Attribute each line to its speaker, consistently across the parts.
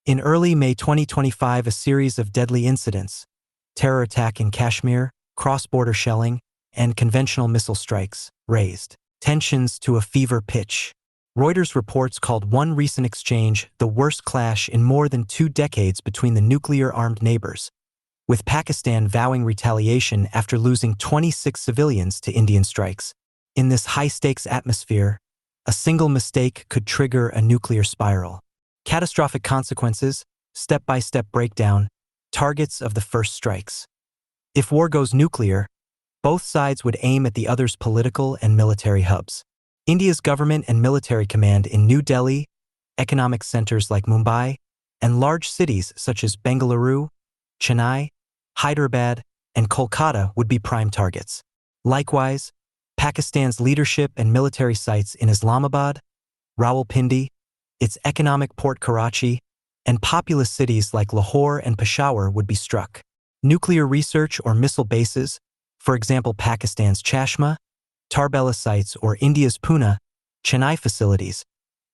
Speaker 1: In early May 2025, a series of deadly incidents, terror attack in Kashmir, cross-border shelling, and conventional missile strikes, raised tensions to a fever pitch. Reuters reports called one recent exchange the worst clash in more than 2 decades between the nuclear-armed neighbors, with Pakistan vowing retaliation after losing 26 civilians to Indian strikes. In this high-stakes atmosphere, a single mistake could trigger a nuclear spiral. Catastrophic consequences, step-by-step breakdown, targets of the first strikes. If war goes nuclear, both sides would aim at the other's political and military hubs. India's government and military command in New Delhi, economic centers like Mumbai, and large cities such as Bengaluru, Chennai, Hyderabad, and Kolkata would be prime targets. Likewise, Pakistan's leadership and military sites in Islamabad, Rawalpindi, its economic port Karachi, and populous cities like Lahore and Peshawar would be struck. Nuclear research or missile bases, for example Pakistan's Chashma, Tarbela sites or India's Pune, Chennai facilities,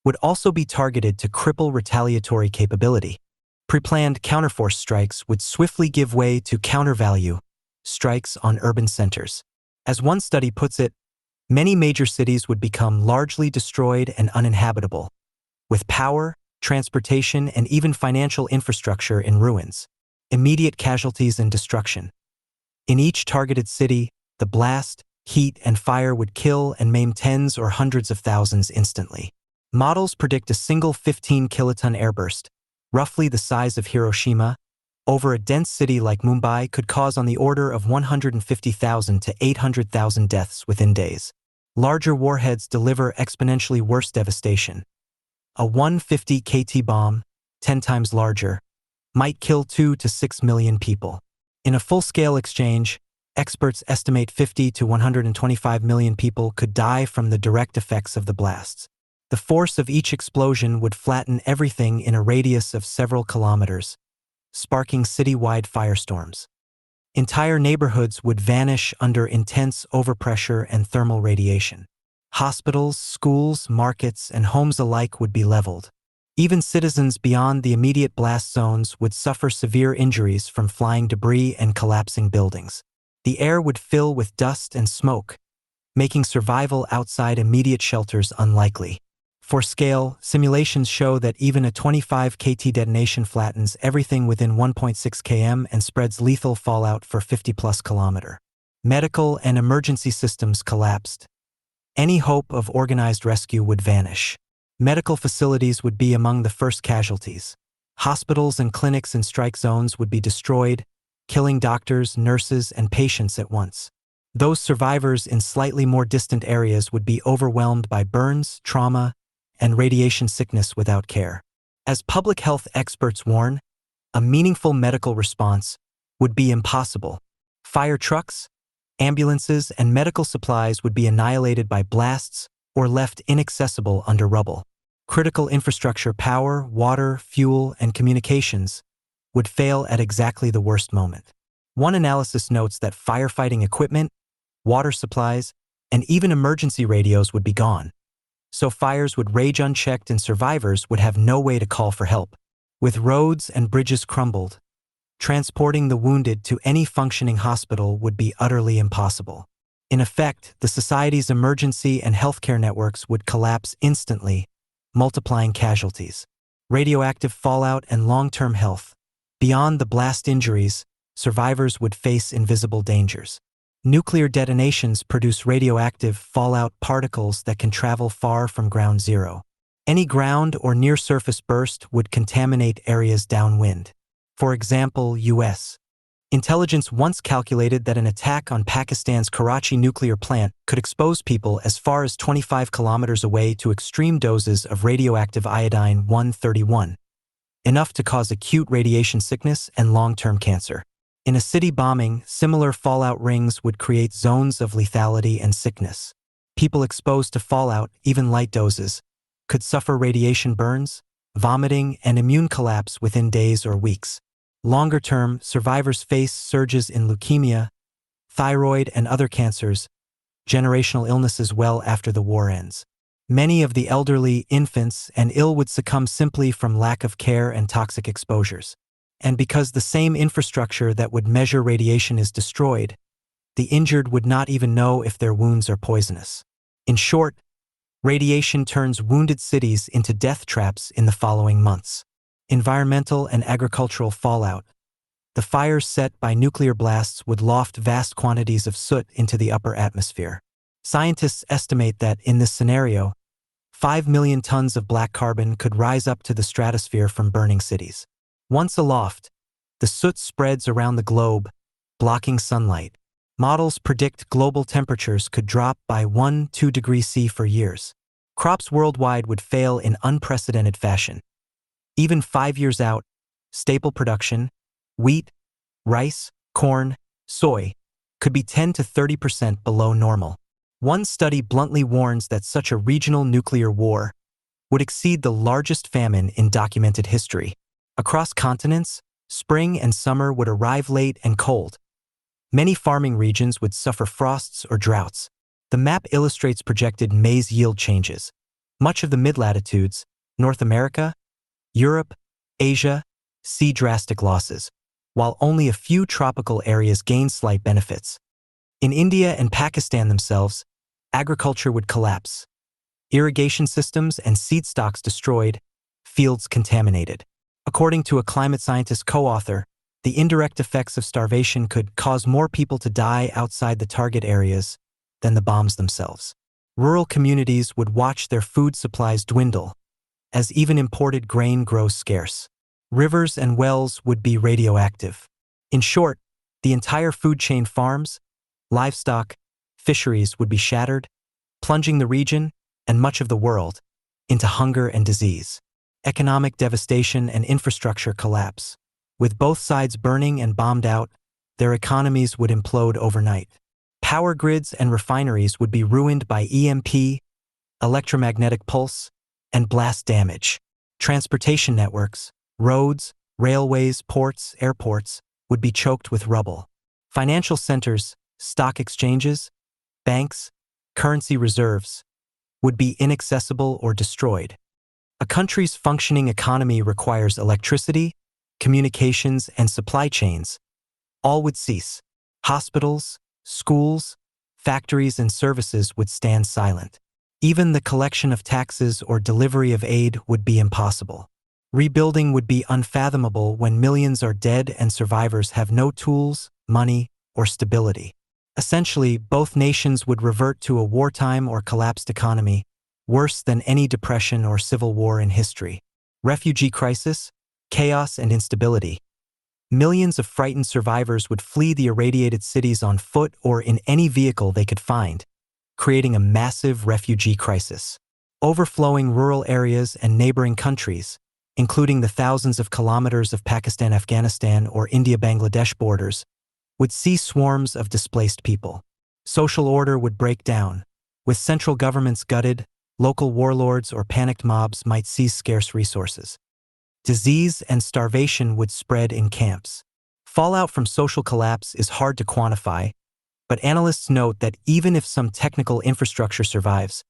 Speaker 1: would also be targeted to cripple retaliatory capability. Pre-planned counterforce strikes would swiftly give way to counter-value strikes on urban centers. As one study puts it, many major cities would become largely destroyed and uninhabitable, with power, transportation, and even financial infrastructure in ruins. Immediate casualties and destruction. In each targeted city, the blast, heat, and fire would kill and maim tens or hundreds of thousands instantly. Models predict a single 15-kiloton airburst, roughly the size of Hiroshima, over a dense city like Mumbai could cause on the order of 150,000 to 800,000 deaths within days. Larger warheads deliver exponentially worse devastation. A 150 KT bomb, 10 times larger, might kill 2 to 6 million people. In a full-scale exchange, experts estimate 50 to 125 million people could die from the direct effects of the blasts. The force of each explosion would flatten everything in a radius of several kilometers, sparking city-wide firestorms. Entire neighborhoods would vanish under intense overpressure and thermal radiation. Hospitals, schools, markets, and homes alike would be leveled. Even citizens beyond the immediate blast zones would suffer severe injuries from flying debris and collapsing buildings. The air would fill with dust and smoke, making survival outside immediate shelters unlikely. For scale, simulations show that even a 25 KT detonation flattens everything within 1.6 km and spreads lethal fallout for 50+ kilometers. Medical and emergency systems collapsed. Any hope of organized rescue would vanish. Medical facilities would be among the first casualties. Hospitals and clinics in strike zones would be destroyed, killing doctors, nurses, and patients at once. Those survivors in slightly more distant areas would be overwhelmed by burns, trauma, and radiation sickness without care. As public health experts warn, a meaningful medical response would be impossible. Fire trucks, ambulances, and medical supplies would be annihilated by blasts or left inaccessible under rubble. Critical infrastructure, power, water, fuel, and communications would fail at exactly the worst moment. One analysis notes that firefighting equipment, water supplies, and even emergency radios would be gone. So fires would rage unchecked and survivors would have no way to call for help. With roads and bridges crumbled, transporting the wounded to any functioning hospital would be utterly impossible. In effect, the society's emergency and healthcare networks would collapse instantly, multiplying casualties. Radioactive fallout and long-term health. Beyond the blast injuries, survivors would face invisible dangers. Nuclear detonations produce radioactive fallout particles that can travel far from ground zero. Any ground or near-surface burst would contaminate areas downwind. For example, U.S. intelligence once calculated that an attack on Pakistan's Karachi nuclear plant could expose people as far as 25 kilometers away to extreme doses of radioactive iodine-131, enough to cause acute radiation sickness and long-term cancer. In a city bombing, similar fallout rings would create zones of lethality and sickness. People exposed to fallout, even light doses, could suffer radiation burns, vomiting, and immune collapse within days or weeks. Longer term, survivors face surges in leukemia, thyroid, and other cancers, generational illnesses well after the war ends. Many of the elderly, infants, and ill would succumb simply from lack of care and toxic exposures. And because the same infrastructure that would measure radiation is destroyed, the injured would not even know if their wounds are poisonous. In short, radiation turns wounded cities into death traps in the following months. Environmental and agricultural fallout. The fires set by nuclear blasts would loft vast quantities of soot into the upper atmosphere. Scientists estimate that, in this scenario, 5 million tons of black carbon could rise up to the stratosphere from burning cities. Once aloft, the soot spreads around the globe, blocking sunlight. Models predict global temperatures could drop by 1–2 degrees C for years. Crops worldwide would fail in unprecedented fashion. Even 5 years out, staple production, wheat, rice, corn, soy, could be 10–30% below normal. One study bluntly warns that such a regional nuclear war would exceed the largest famine in documented history. Across continents, spring and summer would arrive late and cold. Many farming regions would suffer frosts or droughts. The map illustrates projected maize yield changes. Much of the mid-latitudes, North America, Europe, Asia, see drastic losses, while only a few tropical areas gain slight benefits. In India and Pakistan themselves, agriculture would collapse. Irrigation systems and seed stocks destroyed, fields contaminated. According to a climate scientist co-author, the indirect effects of starvation could cause more people to die outside the target areas than the bombs themselves. Rural communities would watch their food supplies dwindle, as even imported grain grows scarce. Rivers and wells would be radioactive. In short, the entire food chain, farms, livestock, fisheries would be shattered, plunging the region and much of the world into hunger and disease. Economic devastation and infrastructure collapse. With both sides burning and bombed out, their economies would implode overnight. Power grids and refineries would be ruined by EMP, electromagnetic pulse, and blast damage. Transportation networks, roads, railways, ports, airports, would be choked with rubble. Financial centers, stock exchanges, banks, currency reserves, would be inaccessible or destroyed. A country's functioning economy requires electricity, communications, and supply chains. All would cease. Hospitals, schools, factories, and services would stand silent. Even the collection of taxes or delivery of aid would be impossible. Rebuilding would be unfathomable when millions are dead and survivors have no tools, money, or stability. Essentially, both nations would revert to a wartime or collapsed economy, worse than any depression or civil war in history. Refugee crisis, chaos, and instability. Millions of frightened survivors would flee the irradiated cities on foot or in any vehicle they could find, creating a massive refugee crisis. Overflowing rural areas and neighboring countries, including the thousands of kilometers of Pakistan-Afghanistan or India-Bangladesh borders, would see swarms of displaced people. Social order would break down. With central governments gutted, local warlords or panicked mobs might seize scarce resources. Disease and starvation would spread in camps. Fallout from social collapse is hard to quantify, but analysts note that even if some technical infrastructure survives,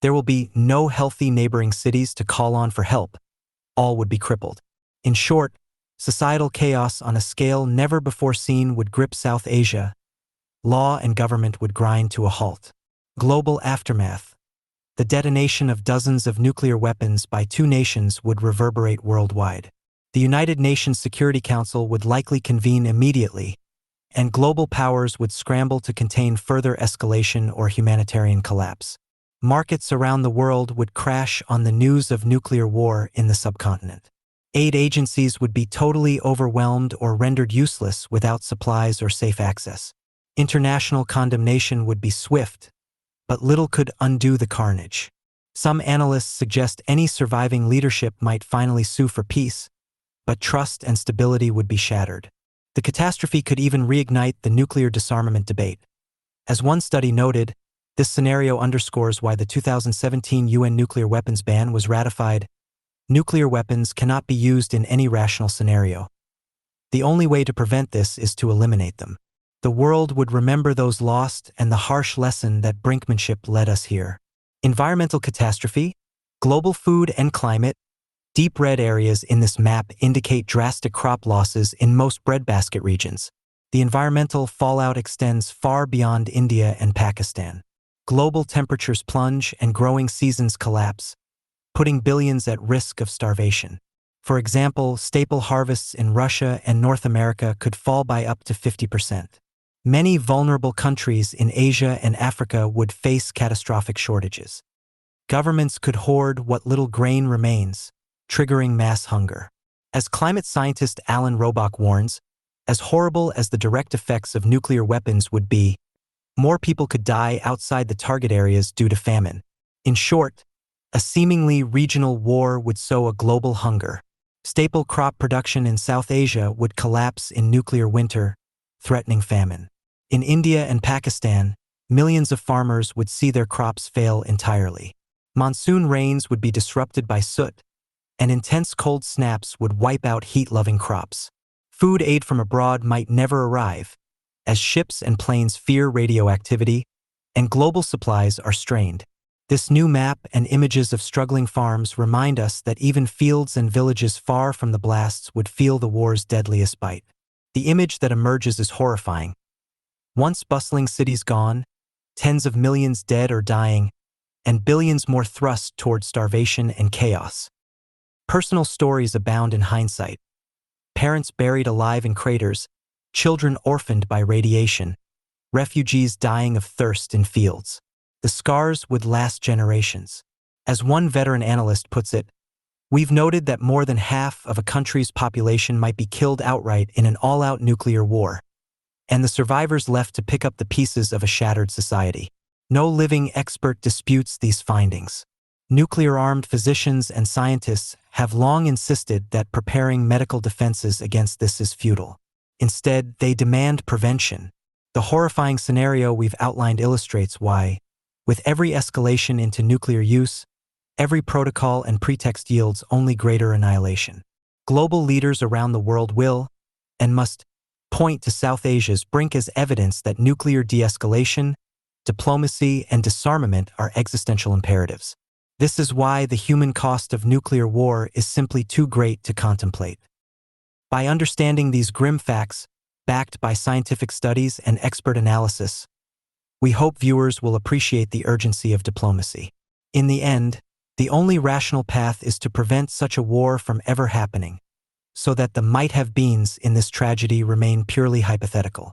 Speaker 1: there will be no healthy neighboring cities to call on for help. All would be crippled. In short, societal chaos on a scale never before seen would grip South Asia. Law and government would grind to a halt. Global aftermath. The detonation of dozens of nuclear weapons by two nations would reverberate worldwide. The United Nations Security Council would likely convene immediately, and global powers would scramble to contain further escalation or humanitarian collapse. Markets around the world would crash on the news of nuclear war in the subcontinent. Aid agencies would be totally overwhelmed or rendered useless without supplies or safe access. International condemnation would be swift, but little could undo the carnage. Some analysts suggest any surviving leadership might finally sue for peace, but trust and stability would be shattered. The catastrophe could even reignite the nuclear disarmament debate. As one study noted, this scenario underscores why the 2017 UN nuclear weapons ban was ratified. Nuclear weapons cannot be used in any rational scenario. The only way to prevent this is to eliminate them. The world would remember those lost and the harsh lesson that brinkmanship led us here. Environmental catastrophe, global food and climate. Deep red areas in this map indicate drastic crop losses in most breadbasket regions. The environmental fallout extends far beyond India and Pakistan. Global temperatures plunge and growing seasons collapse, putting billions at risk of starvation. For example, staple harvests in Russia and North America could fall by up to 50%. Many vulnerable countries in Asia and Africa would face catastrophic shortages. Governments could hoard what little grain remains, triggering mass hunger. As climate scientist Alan Robach warns, as horrible as the direct effects of nuclear weapons would be, more people could die outside the target areas due to famine. In short, a seemingly regional war would sow a global hunger. Staple crop production in South Asia would collapse in nuclear winter, threatening famine. In India and Pakistan, millions of farmers would see their crops fail entirely. Monsoon rains would be disrupted by soot, and intense cold snaps would wipe out heat-loving crops. Food aid from abroad might never arrive, as ships and planes fear radioactivity, and global supplies are strained. This new map and images of struggling farms remind us that even fields and villages far from the blasts would feel the war's deadliest bite. The image that emerges is horrifying. Once bustling cities gone, tens of millions dead or dying, and billions more thrust toward starvation and chaos. Personal stories abound in hindsight. Parents buried alive in craters, children orphaned by radiation, refugees dying of thirst in fields. The scars would last generations. As one veteran analyst puts it, we've noted that more than half of a country's population might be killed outright in an all-out nuclear war, and the survivors left to pick up the pieces of a shattered society. No living expert disputes these findings. Nuclear-armed physicians and scientists have long insisted that preparing medical defenses against this is futile. Instead, they demand prevention. The horrifying scenario we've outlined illustrates why, with every escalation into nuclear use, every protocol and pretext yields only greater annihilation. Global leaders around the world will, and must, point to South Asia's brink as evidence that nuclear de-escalation, diplomacy, and disarmament are existential imperatives. This is why the human cost of nuclear war is simply too great to contemplate. By understanding these grim facts, backed by scientific studies and expert analysis, we hope viewers will appreciate the urgency of diplomacy. In the end, the only rational path is to prevent such a war from ever happening, so that the might-have-beens in this tragedy remain purely hypothetical.